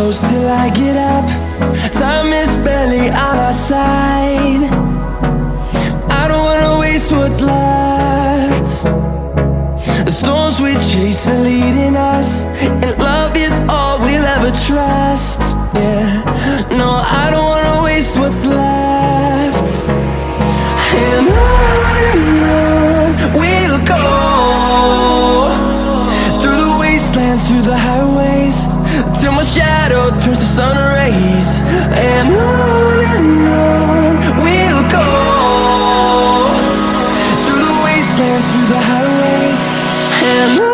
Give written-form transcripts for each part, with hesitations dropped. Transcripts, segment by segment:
close till I get up. Time is barely on our side. I don't wanna waste what's left. The storms we chase are leading us, and love is all we'll ever trust. Yeah, no, I don't wanna waste what's left. And on we'll go, through the wastelands, through the highways, till my shadow turns to sun rays. And on we'll go, through the wastelands, through the highways, and on.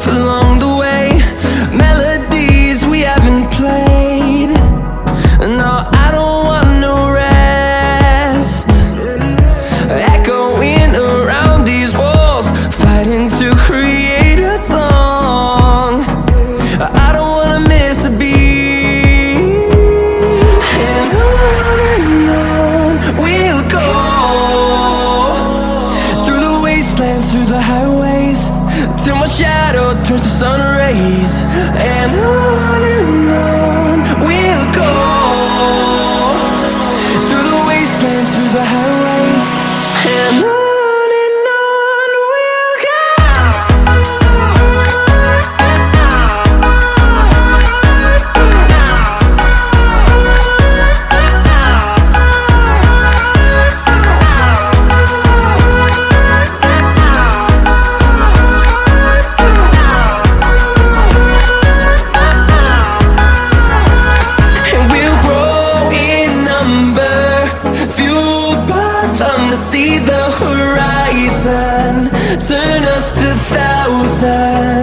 Along the way, melodies we haven't played. No, I don't want no rest. Echoing around these walls, fighting to create a song. I don't wanna miss a beat. And on we'll go, through the wastelands, through the highways, till my shadow turns to sun rays. And on we'll go, through the wastelands, through the highways, and on we'll go. See the horizon, turn us to thousands.